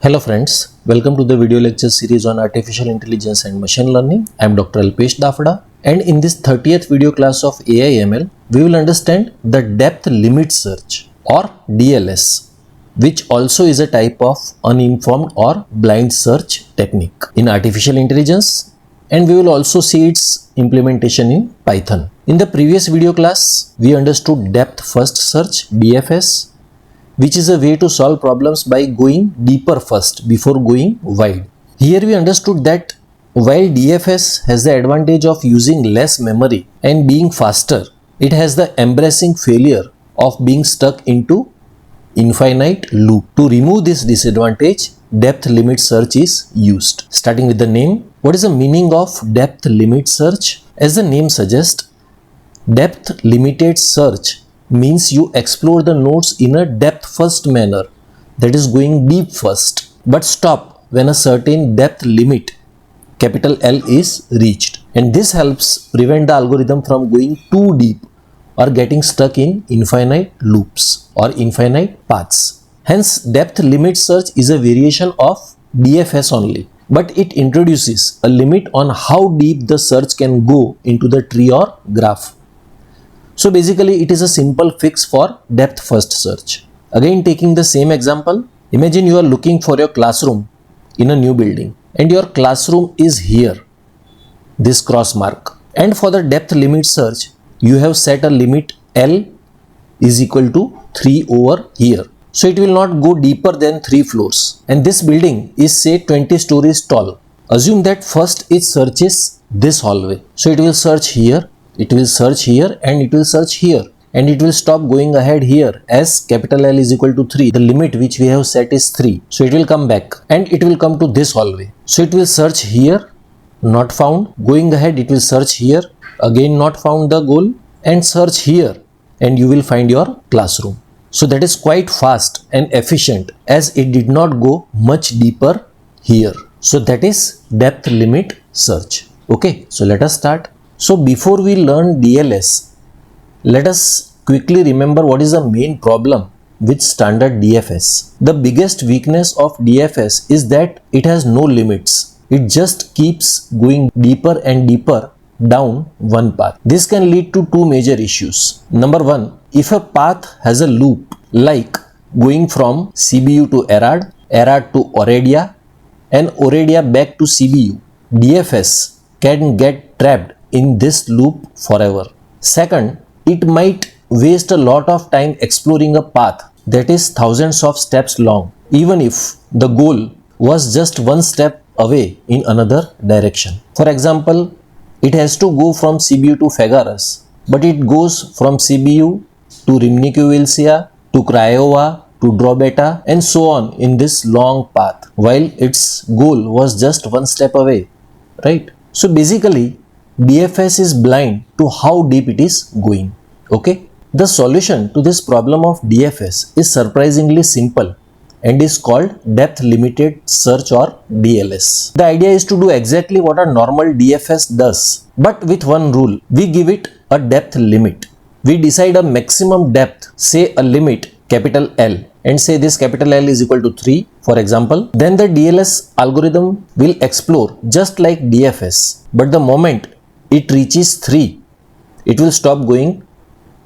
Hello friends, welcome to the video lecture series on Artificial Intelligence and Machine Learning. I am Dr. Dafda, and in this 30th video class of AI/ML, we will understand the depth limit search or DLS, which also is a type of uninformed or blind search technique in artificial intelligence, and we will also see its implementation in Python. In the previous video class, we understood depth first search (DFS), which is a way to solve problems by going deeper first before going wide. Here we understood that while DFS has the advantage of using less memory and being faster, it has the embarrassing failure of being stuck into infinite loop. To remove this disadvantage, depth limit search is used. Starting with the name, what is the meaning of depth limit search? As the name suggests, depth limited search means you explore the nodes in a depth first manner, that is going deep first, but stop when a certain depth limit capital L is reached, and this helps prevent the algorithm from going too deep or getting stuck in infinite loops or infinite paths. Hence, depth limit search is a variation of DFS only, but it introduces a limit on how deep the search can go into the tree or graph. So basically it is a simple fix for depth first search. Again, taking the same example, imagine you are looking for your classroom in a new building and your classroom is here, this cross mark. And for the depth limit search, you have set a limit L is equal to 3 over here. So it will not go deeper than 3 floors. And this building is say 20 stories tall. Assume that first it searches this hallway. So it will search here. It will search here and it will search here, and it will stop going ahead here as capital L is equal to 3. The limit which we have set is 3. So it will come back and it will come to this hallway. So it will search here, not found. Going ahead it will search here, again not found the goal, and search here, and you will find your classroom. So that is quite fast and efficient as it did not go much deeper here. So that is depth limit search. Okay, so let us start. So before we learn DLS, let us quickly remember what is the main problem with standard DFS. The biggest weakness of DFS is that it has no limits. It just keeps going deeper and deeper down one path. This can lead to two major issues. Number one, if a path has a loop like going from CBU to Erard, Erard to Oredia, and Oredia back to CBU, DFS can get trapped in this loop forever. Second, it might waste a lot of time exploring a path that is thousands of steps long, even if the goal was just one step away in another direction. For example, it has to go from CBU to Fagaras, but it goes from CBU to Rimnicu-Vilcea to Craiova to Drobeta and so on in this long path, while its goal was just one step away, right? So basically, DFS is blind to how deep it is going. Okay, the solution to this problem of DFS is surprisingly simple and is called depth limited search or DLS. The idea is to do exactly what a normal DFS does, but with one rule. We give it a depth limit. We decide a maximum depth, say a limit capital L, and say this capital L is equal to 3, for example. Then the DLS algorithm will explore just like DFS, but the moment it reaches 3, it will stop going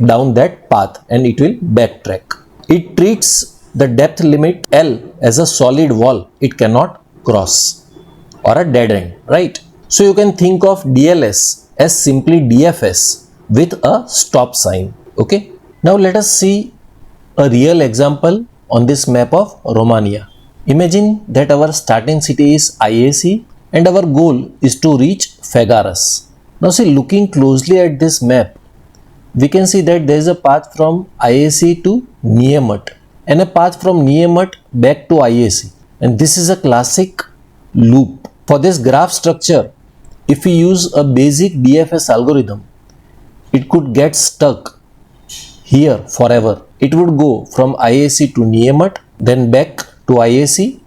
down that path and it will backtrack. It treats the depth limit L as a solid wall it cannot cross or a dead end, right? So you can think of DLS as simply DFS with a stop sign. Okay, now let us see a real example on this map of Romania. Imagine that our starting city is IAC and our goal is to reach Fagaras. Now see, looking closely at this map, we can see that there is a path from IAC to Niemat and a path from Niemat back to IAC, and this is a classic loop. For this graph structure, if we use a basic DFS algorithm, it could get stuck here forever. It would go from IAC to Niemat, then back to IAC,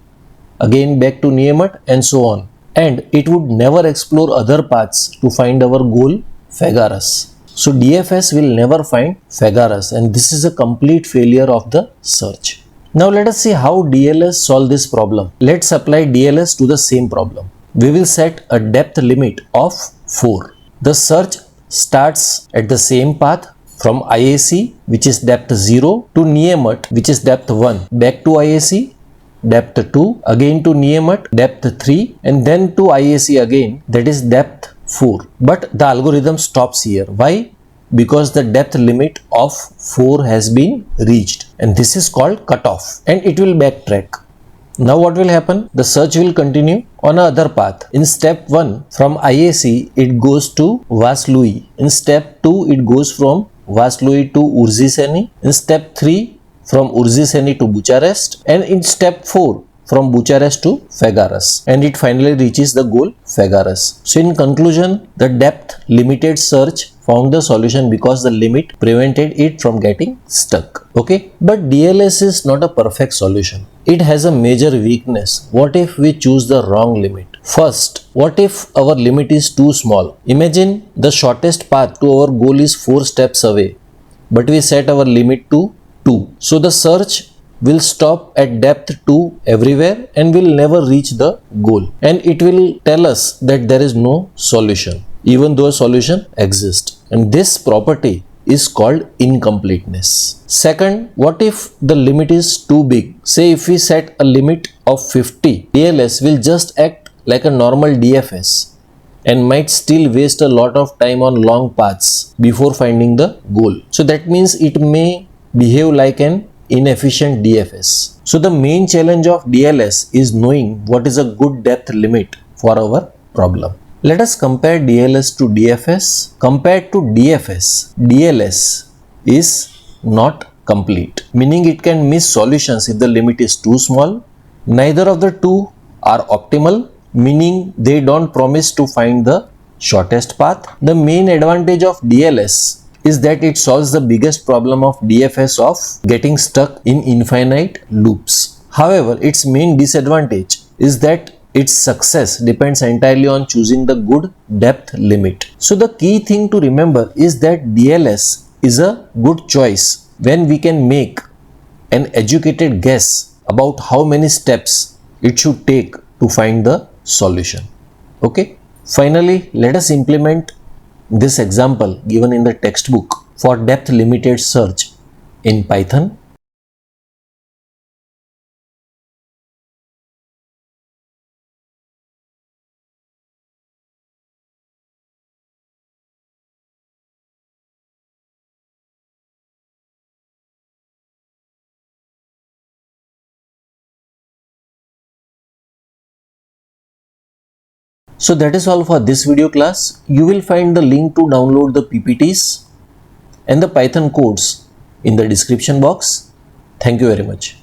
again back to Niemat, and so on. And it would never explore other paths to find our goal Fagaras. So DFS will never find Fagaras, and this is a complete failure of the search. Now let us see how DLS solve this problem. Let's apply DLS to the same problem. We will set a depth limit of 4. The search starts at the same path from IAC, which is depth 0, to Niemat, which is depth 1, back to IAC, depth 2, again to Niemat, depth 3, and then to IAC again, that is depth 4. But the algorithm stops here. Why? Because the depth limit of 4 has been reached, and this is called cutoff, and it will backtrack. Now what will happen? The search will continue on another path. In step 1 from IAC it goes to Vaslui. In step 2 it goes from Vaslui to Urziceni. In step 3 from Urziceni to Bucharest, and in step 4 from Bucharest to Fagaras, and it finally reaches the goal Fagaras. So in conclusion, the depth limited search found the solution because the limit prevented it from getting stuck. Okay, but DLS is not a perfect solution. It has a major weakness. What if we choose the wrong limit? First, what if our limit is too small? Imagine the shortest path to our goal is 4 steps away, but we set our limit to 2. So the search will stop at depth 2 everywhere and will never reach the goal, and it will tell us that there is no solution even though a solution exists, and this property is called incompleteness. Second, what if the limit is too big? Say if we set a limit of 50, DLS will just act like a normal DFS and might still waste a lot of time on long paths before finding the goal. So that means it may behave like an inefficient DFS. So the main challenge of DLS is knowing what is a good depth limit for our problem. Let us compare DLS to DFS. Compared to DFS, DLS is not complete, meaning it can miss solutions if the limit is too small. Neither of the two are optimal, meaning they don't promise to find the shortest path. The main advantage of DLS is that it solves the biggest problem of DFS of getting stuck in infinite loops. However, its main disadvantage is that its success depends entirely on choosing the good depth limit. So the key thing to remember is that DLS is a good choice when we can make an educated guess about how many steps it should take to find the solution. Okay. Finally, let us implement this example given in the textbook for depth limited search in Python. So that is all for this video class. You will find the link to download the PPTs and the Python codes in the description box. Thank you very much.